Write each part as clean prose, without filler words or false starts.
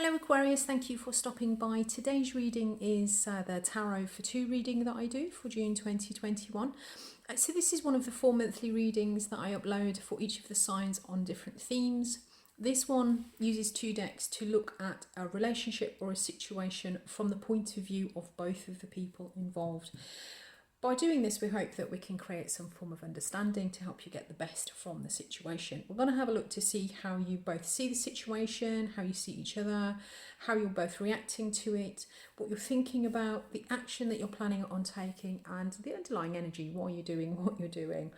Hello Aquarius, thank you for stopping by. Today's reading is the Tarot for Two reading that I do for June 2021. So this is one of the 4 monthly readings that I upload for each of the signs on different themes. This one uses 2 decks to look at a relationship or a situation from the point of view of both of the people involved. By doing this, we hope that we can create some form of understanding to help you get the best from the situation. We're going to have a look to see how you both see the situation, how you see each other, how you're both reacting to it, what you're thinking about, the action that you're planning on taking, and the underlying energy, why you're doing what you're doing.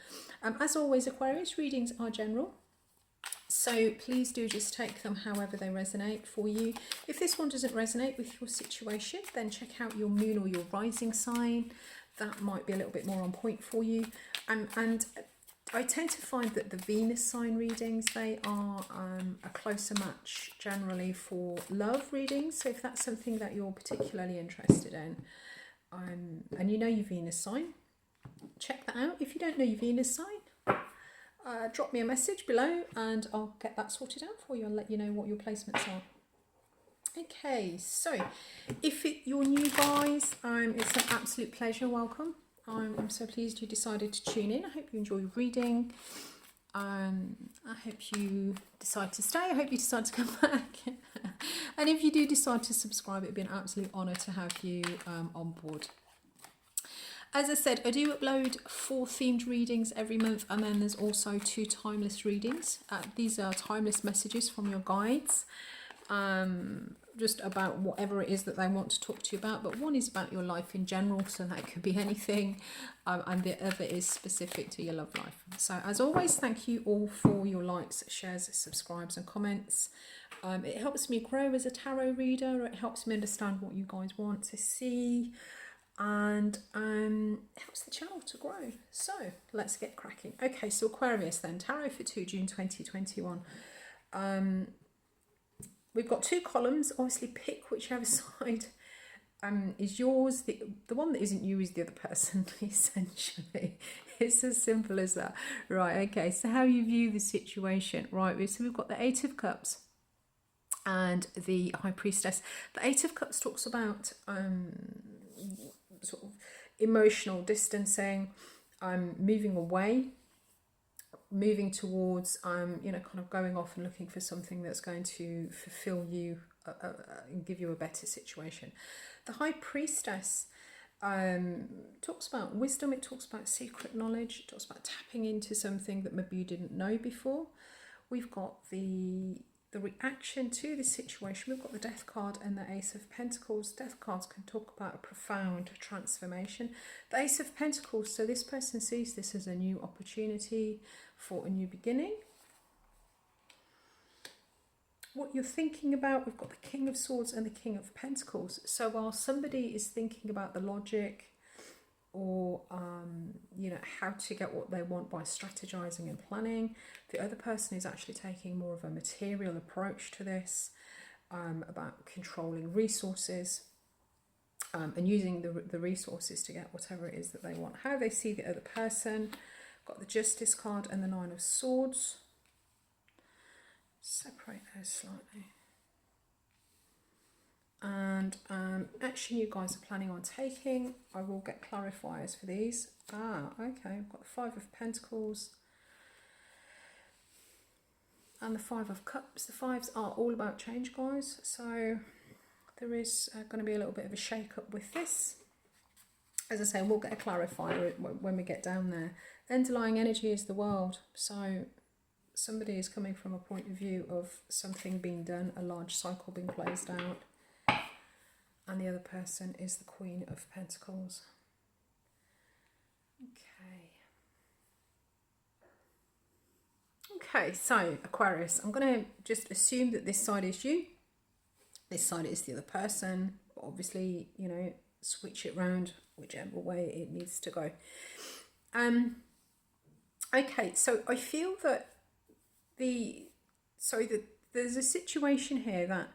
As always, Aquarius, readings are general, so please do just take them however they resonate for you. If this one doesn't resonate with your situation, then check out your moon or your rising sign. That might be a little bit more on point for you. And I tend to find that the Venus sign readings, they are a closer match generally for love readings. So if that's something that you're particularly interested in, and you know your Venus sign, check that out. If you don't know your Venus sign, drop me a message below and I'll get that sorted out for you and let you know what your placements are. Okay, so if you're new guys, it's an absolute pleasure. Welcome. I'm so pleased you decided to tune in. I hope you enjoy reading. I hope you decide to stay. I hope you decide to come back. And if you do decide to subscribe, it'd be an absolute honour to have you on board. As I said, I do upload 4 themed readings every month, and then there's also 2 timeless readings. These are timeless messages from your guides. Just about whatever it is that they want to talk to you about, but one is about your life in general, so that could be anything, and the other is specific to your love life. So as always, thank you all for your likes, shares, subscribes and comments. It helps me grow as a tarot reader, it helps me understand what you guys want to see, and it helps the channel to grow. So let's get cracking. Okay, so Aquarius then, Tarot for 2 June 2021. We've got 2 columns. Obviously pick whichever side is yours. The one that isn't you is the other person, essentially. It's as simple as that. Right, okay, so how you view the situation. Right, so we've got the 8 of Cups and the High Priestess. The 8 of Cups talks about sort of emotional distancing, moving away, moving towards, you know, kind of going off and looking for something that's going to fulfill you and give you a better situation. The High Priestess talks about wisdom, it talks about secret knowledge, it talks about tapping into something that maybe you didn't know before. We've got the reaction to this situation. We've got the Death card and the Ace of Pentacles. Death cards can talk about a profound transformation. The Ace of Pentacles, so this person sees this as a new opportunity for a new beginning. What you're thinking about, we've got the King of Swords and the King of Pentacles. So while somebody is thinking about the logic or you know, how to get what they want by strategizing and planning, the other person is actually taking more of a material approach to this, about controlling resources and using the resources to get whatever it is that they want. How they see the other person. Got the Justice card and the 9 of Swords. Separate those slightly. And action you guys are planning on taking. I will get clarifiers for these. Okay, I've got the 5 of Pentacles and the 5 of Cups. The 5s are all about change, guys, so there is going to be a little bit of a shake up with this. As I say, we'll get a clarifier when we get down there. Underlying energy is the World, so somebody is coming from a point of view of something being done, a large cycle being closed out. And the other person is the Queen of Pentacles. Okay, so Aquarius, I'm going to just assume that this side is you. This side is the other person. But obviously, you know, switch it round whichever way it needs to go. Okay, so I feel that there's a situation here that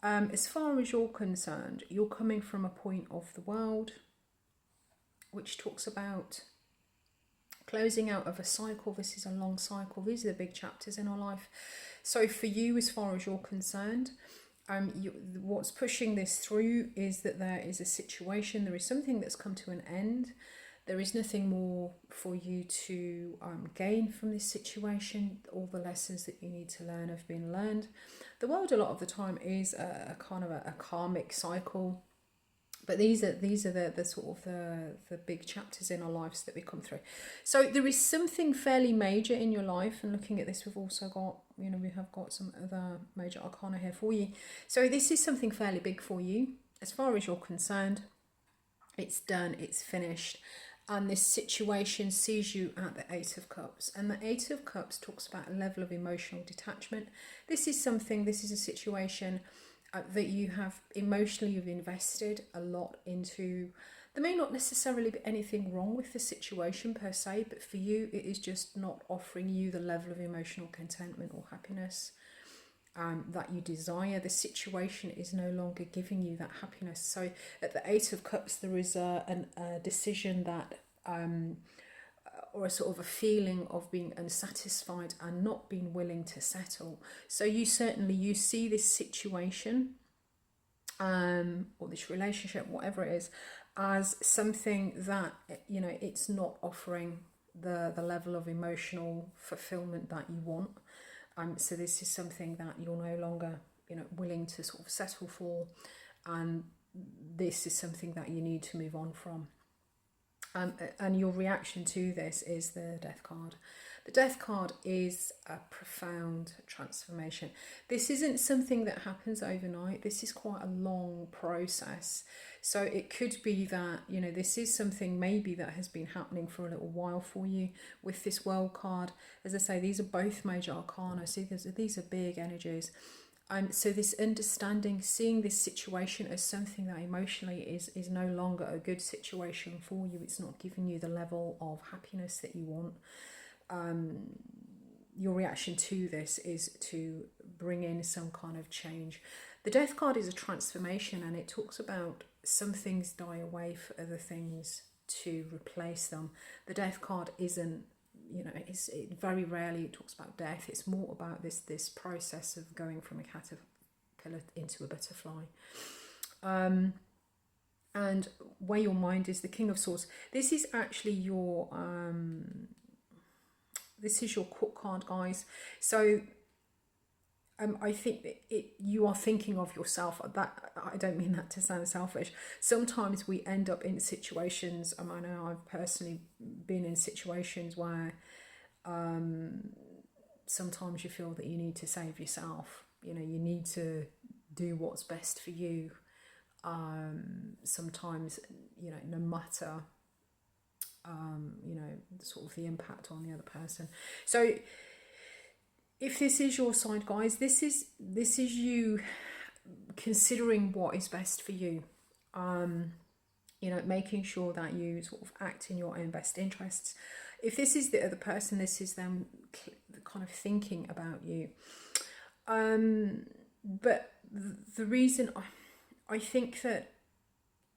as far as you're concerned, you're coming from a point of the world which talks about closing out of a cycle. This is a long cycle. These are the big chapters in our life. So for you, as far as you're concerned, What's pushing this through is that there is a situation, there is something that's come to an end. There is nothing more for you to gain from this situation. All the lessons that you need to learn have been learned. The world a lot of the time is a kind of a karmic cycle. But these are the sort of the big chapters in our lives that we come through. So there is something fairly major in your life, and looking at this, we've also got, we have got some other major arcana here for you. So this is something fairly big for you. As far as you're concerned, it's done, it's finished. And this situation sees you at the Eight of Cups. And the Eight of Cups talks about a level of emotional detachment. This is a situation that you have emotionally, you've invested a lot into. There may not necessarily be anything wrong with the situation per se, but for you it is just not offering you the level of emotional contentment or happiness that you desire. The situation is no longer giving you that happiness. So at the Eight of Cups there is a decision that or a sort of a feeling of being unsatisfied and not being willing to settle. So you see this situation or this relationship, whatever it is, as something that, it's not offering the level of emotional fulfillment that you want. So this is something that you're no longer, willing to sort of settle for, and this is something that you need to move on from. And your reaction to this is the Death card. The Death card is a profound transformation. This isn't something that happens overnight. This is quite a long process. So it could be that, this is something maybe that has been happening for a little while for you. With this World card, as I say, these are both major arcana. See, these are big energies. So this understanding, seeing this situation as something that emotionally is no longer a good situation for you. It's not giving you the level of happiness that you want. Your reaction to this is to bring in some kind of change. The Death card is a transformation, and it talks about some things die away for other things to replace them. The Death card isn't, very rarely it talks about death. It's more about this process of going from a caterpillar into a butterfly. And where your mind is, the King of Swords. This is actually your court card, guys. So I think that you are thinking of yourself. That I don't mean that to sound selfish. Sometimes we end up in situations. I know I've personally been in situations where sometimes you feel that you need to save yourself. You need to do what's best for you. Sometimes, no matter sort of the impact on the other person. So if this is your side, guys, this is you considering what is best for you. Making sure that you sort of act in your own best interests. If this is the other person, this is them kind of thinking about you. But the reason I think that,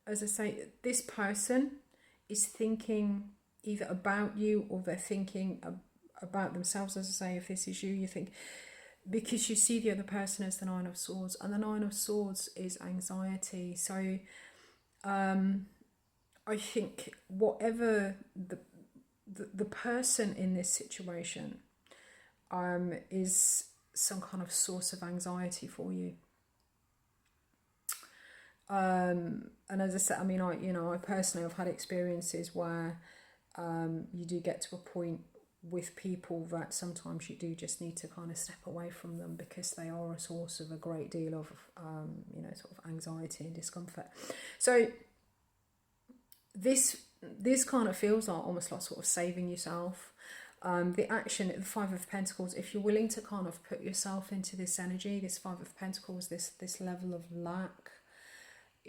as I say, this person is thinking either about you or they're thinking about themselves. As I say, if this is you, you think, because you see the other person as the Nine of Swords, and the Nine of Swords is anxiety. So I think whatever the person in this situation is some kind of source of anxiety for you. And as I said, I personally have had experiences where you do get to a point with people that sometimes you do just need to kind of step away from them, because they are a source of a great deal of sort of anxiety and discomfort. So this kind of feels like almost like sort of saving yourself. The action, the Five of Pentacles, if you're willing to kind of put yourself into this energy, this Five of Pentacles, this level of lack,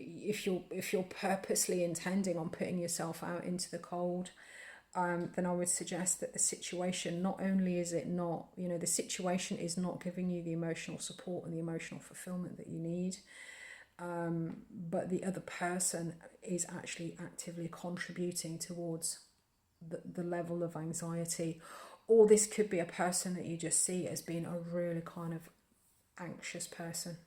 if you're purposely intending on putting yourself out into the cold, then I would suggest that the situation, not only is it not, the situation is not giving you the emotional support and the emotional fulfillment that you need, but the other person is actually actively contributing towards the level of anxiety. Or this could be a person that you just see as being a really kind of anxious person.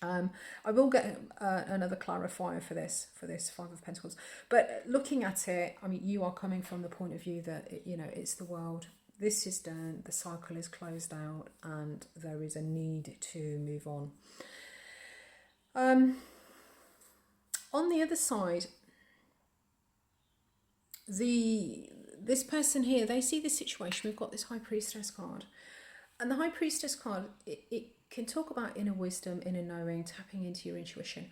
I will get another clarifier for this Five of Pentacles. But looking at it, I mean, you are coming from the point of view that, you know, it's the world. This is done, the cycle is closed out, and there is a need to move on. On the other side, this person here, they see the situation. We've got this High Priestess card. And the High Priestess card, it can talk about inner wisdom, inner knowing, tapping into your intuition.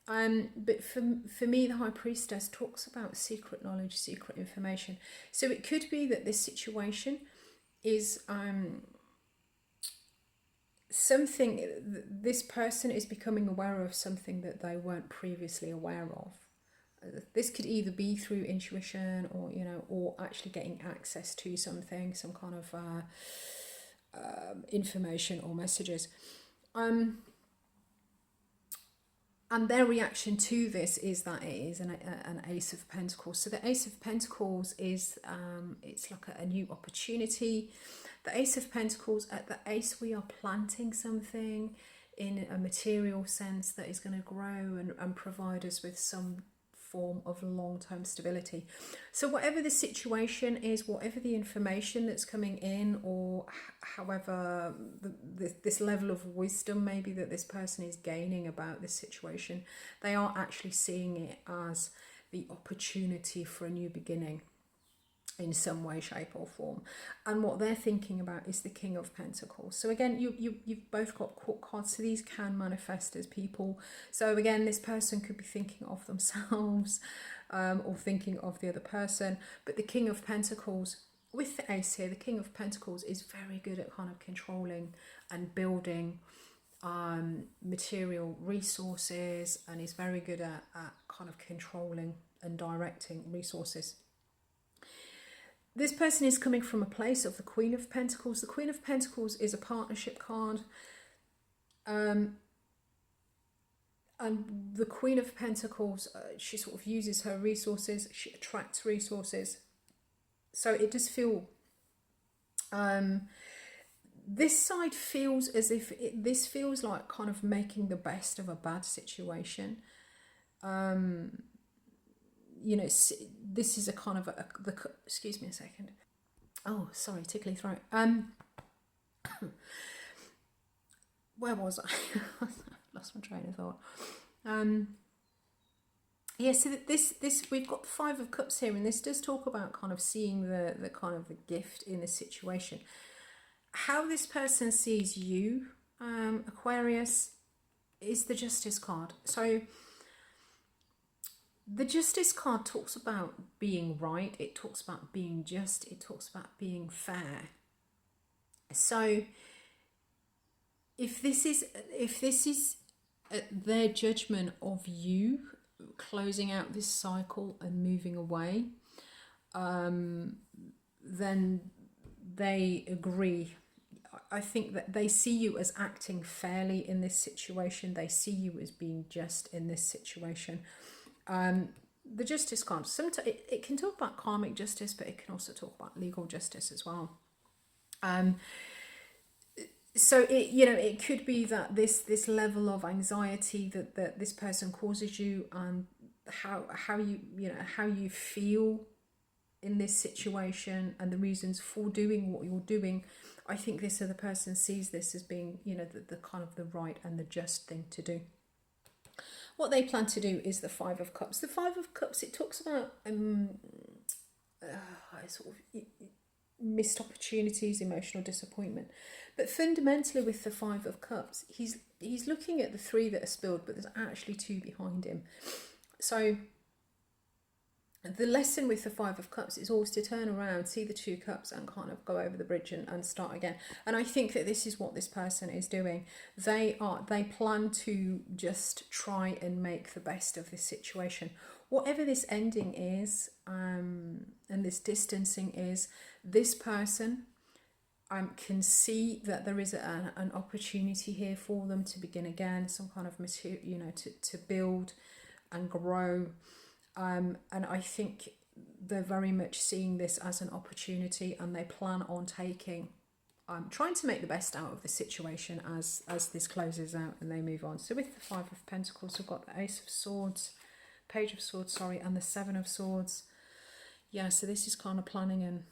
But for me, the High Priestess talks about secret knowledge, secret information. So it could be that this situation is something, this person is becoming aware of something that they weren't previously aware of. This could either be through intuition, or, you know, or actually getting access to something, some kind of information or messages. And their reaction to this is that it is an Ace of Pentacles. So the Ace of Pentacles is, it's like a new opportunity. The Ace of Pentacles, at the Ace, we are planting something in a material sense that is going to grow and provide us with some form of long-term stability. So whatever the situation is, whatever the information that's coming in, or however this level of wisdom maybe that this person is gaining about this situation, they are actually seeing it as the opportunity for a new beginning in some way, shape or form. And what they're thinking about is the King of Pentacles. So again, you've both got court cards, so these can manifest as people. So again, this person could be thinking of themselves or thinking of the other person. But the King of Pentacles, with the Ace here, the King of Pentacles is very good at kind of controlling and building material resources, and is very good at kind of controlling and directing resources. This person is coming from a place of the Queen of Pentacles. The Queen of Pentacles is a partnership card. And the Queen of Pentacles, she sort of uses her resources. She attracts resources. So it does feel... this side feels as if... this feels like kind of making the best of a bad situation. You know, this is a kind of excuse me a second. Oh, sorry, tickly throat. Where was I? Lost my train of thought. Yeah, so this we've got the Five of Cups here, and this does talk about kind of seeing the kind of the gift in the situation. How this person sees you, Aquarius, is the Justice card. So the Justice card talks about being right, it talks about being just, it talks about being fair. So if this is their judgment of you closing out this cycle and moving away, then they agree. I think that they see you as acting fairly in this situation. They see you as being just in this situation. The Justice card, sometimes it can talk about karmic justice, but it can also talk about legal justice as well. So it, you know, it could be that this level of anxiety that this person causes you, and how you feel in this situation, and the reasons for doing what you're doing. I think this other person sees this as being, you know, the kind of the right and the just thing to do. What they plan to do is the Five of Cups. The Five of Cups, it talks about sort of missed opportunities, emotional disappointment. But fundamentally with the Five of Cups, he's looking at the three that are spilled, but there's actually two behind him. So the lesson with the Five of Cups is always to turn around, see the two cups, and kind of go over the bridge and start again. And I think that this is what this person is doing. They plan to just try and make the best of this situation. Whatever this ending is, and this distancing is, this person can see that there is an opportunity here for them to begin again, some kind of material, you know, to build and grow. And I think they're very much seeing this as an opportunity, and they plan on taking trying to make the best out of the situation as this closes out and they move on. So with the Five of Pentacles, we've got the Ace of Swords, Page of Swords, sorry, and the Seven of Swords. Yeah, so this is kind of planning and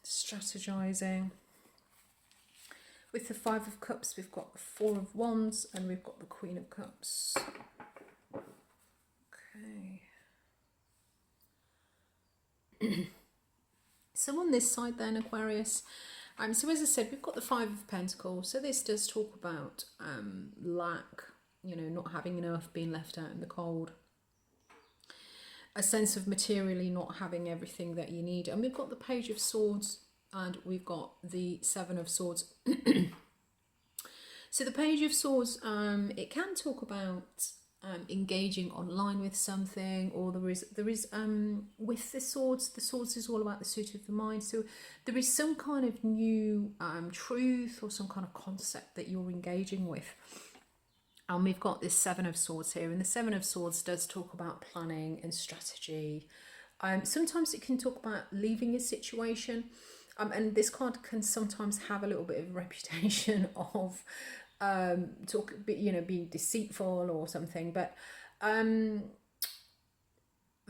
strategizing. With the Five of Cups, we've got the Four of Wands and we've got the Queen of Cups. Okay. So on this side then, Aquarius, so as I said, we've got the Five of Pentacles. So this does talk about lack, you know, not having enough, being left out in the cold. A sense of materially not having everything that you need. And we've got the Page of Swords and we've got the Seven of Swords. So the Page of Swords, it can talk about engaging online with something, or there is with the swords is all about the suit of the mind. So there is some kind of new truth or some kind of concept that you're engaging with. And we've got this Seven of Swords here, and the Seven of Swords does talk about planning and strategy. Sometimes it can talk about leaving a situation, and this card can sometimes have a little bit of a reputation of being deceitful or something. But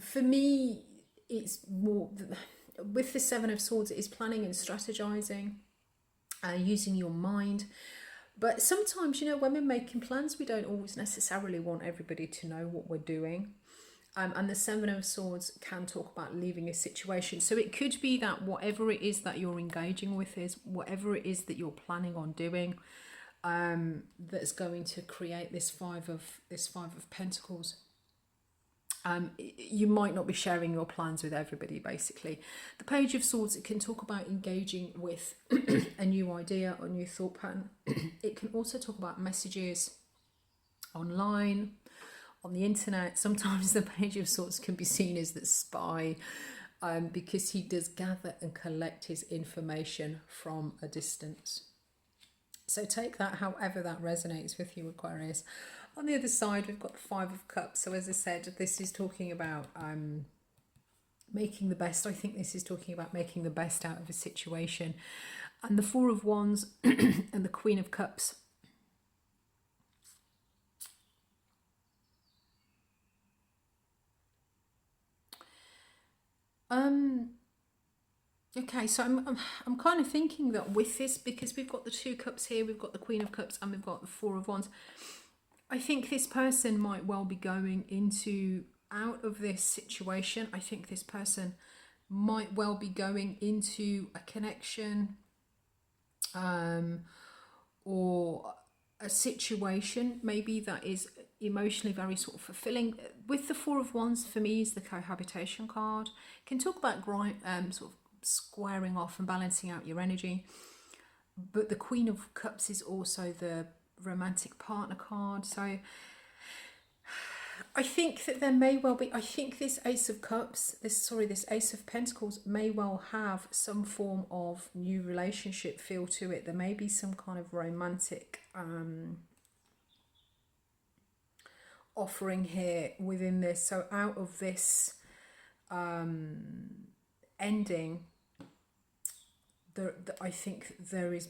for me, it's more with the Seven of Swords, it is planning and strategizing, using your mind. But sometimes, you know, when we're making plans, we don't always necessarily want everybody to know what we're doing. And the Seven of Swords can talk about leaving a situation. So it could be that whatever it is that you're engaging with is whatever it is that you're planning on doing, that's going to create this five of Pentacles. You might not be sharing your plans with everybody, basically. The Page of Swords, it can talk about engaging with a new idea or new thought pattern. It can also talk about messages online, on the internet. Sometimes the Page of Swords can be seen as the spy, because he does gather and collect his information from a distance. So take that however that resonates with you, Aquarius. On the other side, we've got the Five of Cups. So as I said, this is talking about making the best. I think this is talking about making the best out of a situation. And the Four of Wands and the Queen of Cups. Okay, so I'm kind of thinking that with this, because we've got the Two Cups here, we've got the Queen of Cups, and we've got the Four of Wands. I think this person might well be going out of this situation. I think this person might well be going into a connection, or a situation maybe that is emotionally very sort of fulfilling. With the Four of Wands, for me, is the cohabitation card. It can talk about sort of squaring off and balancing out your energy. But the Queen of Cups is also the romantic partner card. So I think that there may well be, I think this Ace of Cups, this Ace of Pentacles may well have some form of new relationship feel to it. There may be some kind of romantic offering here within this. So out of this ending, I think there is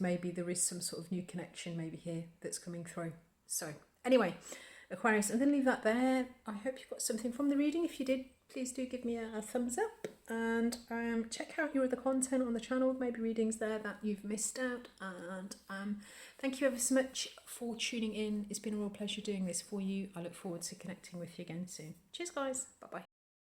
some sort of new connection maybe here that's coming through. So anyway, Aquarius, I'm going to leave that there. I hope you got something from the reading. If you did, please do give me a thumbs up, and check out your other content on the channel, maybe readings there that you've missed out. And thank you ever so much for tuning in. It's been a real pleasure doing this for you. I look forward to connecting with you again soon. Cheers guys, bye bye.